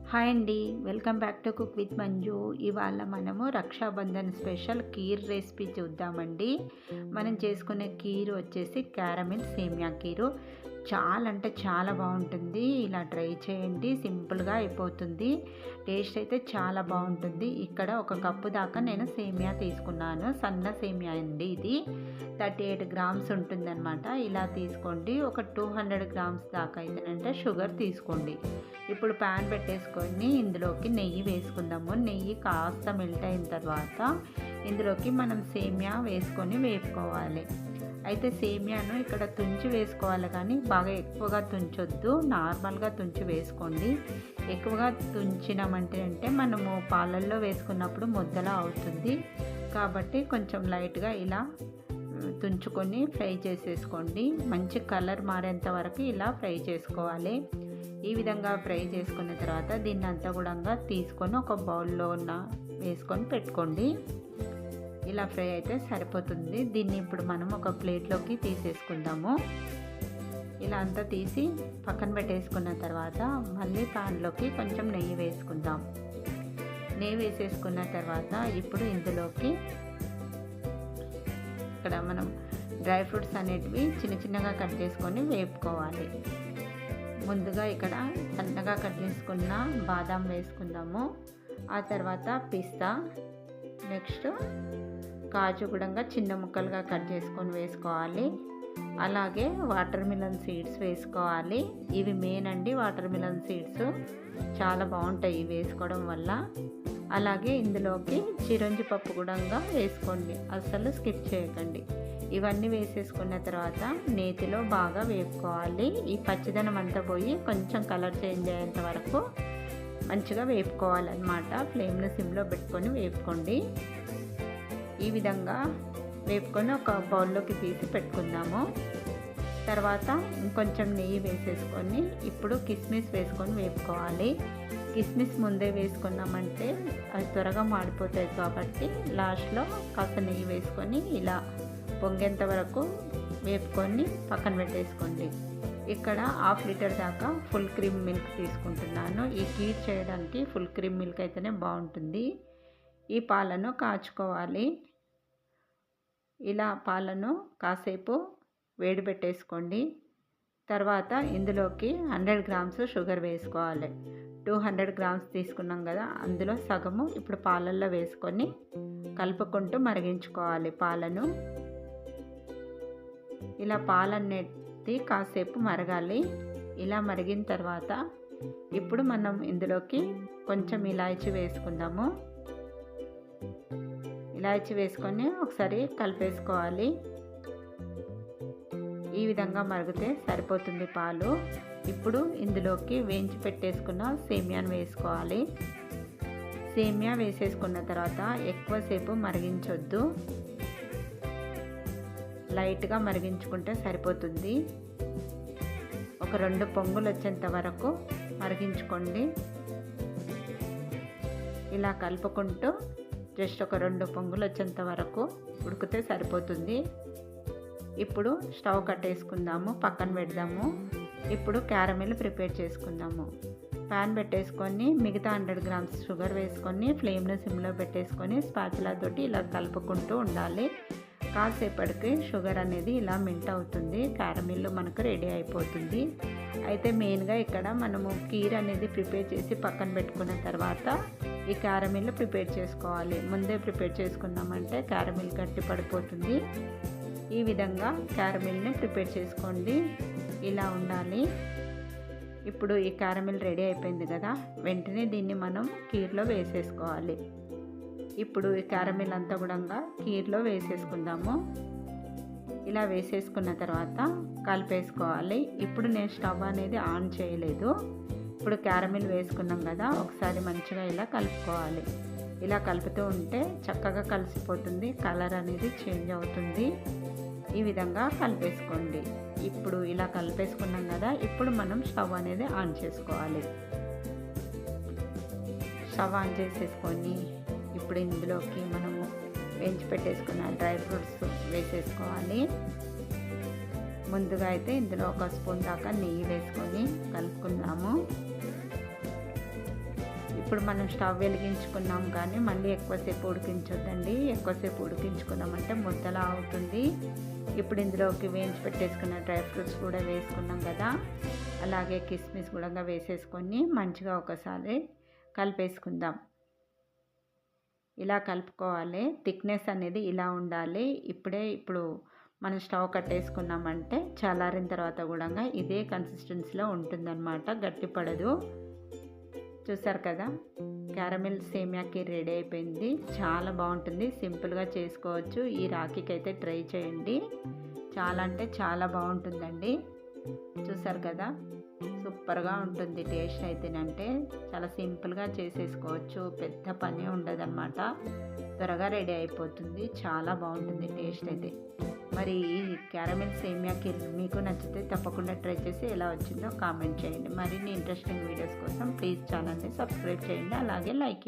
Hi అండి. Welcome back to cook with Manju. ఇవాళ మనము రక్షాబంధన్ స్పెషల్ కీర్ రెసిపీ చూద్దామండి. మనం చేసుకునే కీర్ వచ్చేసి క్యారమిల్ సేమియా కీరు. చాలా అంటే చాలా బాగుంటుంది. ఇలా ట్రై చేయండి, సింపుల్గా అయిపోతుంది. టేస్ట్ అయితే చాలా బాగుంటుంది. ఇక్కడ ఒక కప్పు దాకా నేను సేమియా తీసుకున్నాను. సన్న సేమియా అండి ఇది. 38 గ్రామ్స్ ఉంటుందన్నమాట. ఇలా తీసుకోండి. ఒక 200 గ్రామ్స్ దాకా అయితేనంటే షుగర్ తీసుకోండి. ఇప్పుడు ప్యాన్ పెట్టేసుకొని ఇందులోకి నెయ్యి వేసుకుందాము. నెయ్యి కాస్త మెల్ట్ అయిన తర్వాత ఇందులోకి మనం సేమియా వేసుకొని వేపుకోవాలి. అయితే సేమియాను ఇక్కడ తుంచి వేసుకోవాలి, కానీ బాగా ఎక్కువగా తుంచొద్దు, నార్మల్గా తుంచి వేసుకోండి. ఎక్కువగా తుంచినామంటే మనము పాలల్లో వేసుకున్నప్పుడు ముద్దలా అవుతుంది. కాబట్టి కొంచెం లైట్గా ఇలా తుంచుకొని ఫ్రై చేసేసుకోండి. మంచి కలర్ మారేంత వరకు ఇలా ఫ్రై చేసుకోవాలి. ఈ విధంగా ఫ్రై చేసుకున్న తర్వాత దీన్ని అంతా కూడా తీసుకొని ఒక బౌల్లో వేసుకొని పెట్టుకోండి. ఇలా ఫ్రై అయితే సరిపోతుంది. దీన్ని ఇప్పుడు మనం ఒక ప్లేట్లోకి తీసేసుకుందాము. ఇలా అంతా తీసి పక్కన పెట్టేసుకున్న తర్వాత మళ్ళీ ప్యాన్లోకి కొంచెం నెయ్యి వేసుకుందాం. నెయ్యి వేసేసుకున్న తర్వాత ఇప్పుడు ఇందులోకి ఇక్కడ మనం డ్రై ఫ్రూట్స్ అనేటివి చిన్న చిన్నగా కట్ చేసుకొని వేపుకోవాలి. ముందుగా ఇక్కడ సన్నగా కట్ చేసుకున్న బాదాం వేసుకుందాము. ఆ తర్వాత పిస్తా, నెక్స్ట్ కాజు కూడా చిన్న ముక్కలుగా కట్ చేసుకొని వేసుకోవాలి. అలాగే వాటర్ మిలన్ సీడ్స్ వేసుకోవాలి. ఇవి మెయిన్ అండి, వాటర్ మిలన్ సీడ్స్ చాలా బాగుంటాయి ఇవి వేసుకోవడం వల్ల. అలాగే ఇందులోకి చిరంజి పప్పు కూడా వేసుకోండి, అస్సలు స్కిప్ చేయకండి. ఇవన్నీ వేసేసుకున్న తర్వాత నేతిలో బాగా వేపుకోవాలి. ఈ పచ్చిదనం అంతా పోయి కొంచెం కలర్ చేంజ్ అయ్యేంత వరకు మంచిగా వేపుకోవాలన్నమాట. ఫ్లేమ్ని సిమ్లో పెట్టుకొని వేపుకోండి. ఈ విధంగా వేపుకొని ఒక బౌల్లోకి తీసి పెట్టుకుందాము. తర్వాత ఇంకొంచెం నెయ్యి వేసేసుకొని ఇప్పుడు కిస్మిస్ వేసుకొని వేపుకోవాలి. కిస్మిస్ ముందే వేసుకున్నామంటే అది త్వరగా మాడిపోతాయి, కాబట్టి లాస్ట్లో కాస్త నెయ్యి వేసుకొని ఇలా పొంగేంత వరకు వేపుకొని పక్కన పెట్టేసుకోండి. ఇక్కడ 1/2 లీటర్ దాకా ఫుల్ క్రీమ్ మిల్క్ తీసుకుంటున్నాను. ఈ కీర్ చేయడానికి ఫుల్ క్రీమ్ మిల్క్ అయితేనే బాగుంటుంది. ఈ పాలను కాచుకోవాలి. ఇలా పాలను కాసేపు వేడి పెట్టేసుకోండి. తర్వాత ఇందులోకి 100 గ్రామ్స్ షుగర్ వేసుకోవాలి. 200 గ్రామ్స్ తీసుకున్నాం కదా, అందులో సగము ఇప్పుడు పాలల్లో వేసుకొని కలుపుకుంటూ మరిగించుకోవాలి పాలను. ఇలా పాలన్నిటి కాసేపు మరగాలి. ఇలా మరిగిన తర్వాత ఇప్పుడు మనం ఇందులోకి కొంచెం ఇలాచీ వేసుకుందాము. ఇలాచీ వేసుకొని ఒకసారి కలిపేసుకోవాలి. ఈ విధంగా మరిగితే సరిపోతుంది పాలు. ఇప్పుడు ఇందులోకి వేయించి పెట్టేసుకున్న సేమియాను వేసుకోవాలి. సేమియా వేసేసుకున్న తర్వాత ఎక్కువసేపు మరిగించొద్దు, లైట్గా మరిగించుకుంటే సరిపోతుంది. ఒక 2 పొంగులు వచ్చేంత వరకు మరిగించుకోండి. ఇలా కలుపుకుంటూ జస్ట్ ఒక 2 పొంగులు వచ్చేంత వరకు ఉడికితే సరిపోతుంది. ఇప్పుడు స్టవ్ కట్టేసుకుందాము, పక్కన పెడదాము. ఇప్పుడు క్యారమిల్ ప్రిపేర్ చేసుకుందాము. ప్యాన్ పెట్టేసుకొని మిగతా 100 గ్రామ్స్ షుగర్ వేసుకొని ఫ్లేమ్ను సిమ్లో పెట్టేసుకొని స్పాచులా తోటి ఇలా కలుపుకుంటూ ఉండాలి. కాసేపటికి షుగర్ అనేది ఇలా మెల్ట్ అవుతుంది. క్యారమిల్ మనకు రెడీ అయిపోతుంది. అయితే మెయిన్గా ఇక్కడ మనము కీర్ అనేది ప్రిపేర్ చేసి పక్కన పెట్టుకున్న తర్వాత ఈ క్యారమిల్ ప్రిపేర్ చేసుకోవాలి. ముందే ప్రిపేర్ చేసుకున్నామంటే క్యారమిల్ గట్టి పడిపోతుంది. ఈ విధంగా క్యారమిల్ని ప్రిపేర్ చేసుకోండి. ఇలా ఉండాలి. ఇప్పుడు ఈ క్యారమిల్ రెడీ అయిపోయింది కదా, వెంటనే దీన్ని మనం కీర్లో వేసేసుకోవాలి. ఇప్పుడు ఈ క్యారమిల్ అంతా కూడా కీర్లో వేసేసుకుందాము. ఇలా వేసేసుకున్న తర్వాత కలిపేసుకోవాలి. ఇప్పుడు నేను స్టవ్ అనేది ఆన్ చేయలేదు. ఇప్పుడు క్యారమిల్ వేసుకున్నాం కదా, ఒకసారి మంచిగా ఇలా కలుపుకోవాలి. ఇలా కలుపుతూ ఉంటే చక్కగా కలిసిపోతుంది, కలర్ అనేది చేంజ్ అవుతుంది. ఈ విధంగా కలిపేసుకోండి. ఇప్పుడు ఇలా కలిపేసుకున్నాం కదా, ఇప్పుడు మనం స్టవ్ అనేది ఆన్ చేసుకోవాలి. స్టవ్ ఆన్ చేసేసుకొని ఇప్పుడు ఇందులోకి మనము వేయించి పెట్టేసుకున్న డ్రై ఫ్రూట్స్ వేసేసుకోవాలి. ముందుగా అయితే ఇందులో 1 స్పూన్ దాకా నెయ్యి వేసుకొని కలుపుకుందాము. ఇప్పుడు మనం స్టవ్ వెలిగించుకున్నాం కానీ మళ్ళీ ఎక్కువసేపు ఉడికించొద్దండి. ఎక్కువసేపు ఉడికించుకున్నామంటే ముద్దలా అవుతుంది. ఇప్పుడు ఇందులోకి వేయించి పెట్టేసుకున్న డ్రై ఫ్రూట్స్ కూడా వేసుకున్నాం కదా, అలాగే కిస్మిస్ కూడా వేసేసుకొని మంచిగా ఒకసారి కలిపేసుకుందాం. ఇలా కలుపుకోవాలి. థిక్నెస్ అనేది ఇలా ఉండాలి. ఇప్పుడు మనం స్టవ్ కట్టేసుకున్నామంటే చల్లారిన తర్వాత కూడా ఇదే కన్సిస్టెన్సీలో ఉంటుందన్నమాట, గట్టిపడదు. చూసారు కదా, క్యారమెల్ సేమియా కీర్ రెడీ అయిపోయింది. చాలా బాగుంటుంది, సింపుల్గా చేసుకోవచ్చు. ఈ రాఖీకి అయితే ట్రై చేయండి, చాలా అంటే చాలా బాగుంటుందండి. చూసారు కదా, సూపర్గా ఉంటుంది టేస్ట్ అయితేనంటే. చాలా సింపుల్గా చేసేసుకోవచ్చు, పెద్ద పని ఉండదన్నమాట, త్వరగా రెడీ అయిపోతుంది. చాలా బాగుంటుంది టేస్ట్ అయితే. మరి ఈ క్యారమెల్ సేమియా కీర్ మీకు నచ్చితే తప్పకుండా ట్రై చేసి ఎలా వచ్చిందో కామెంట్ చేయండి. మరిన్ని ఇంట్రెస్టింగ్ వీడియోస్ కోసం ప్లీజ్ ఛానల్ని సబ్స్క్రైబ్ చేయండి, అలాగే లైక్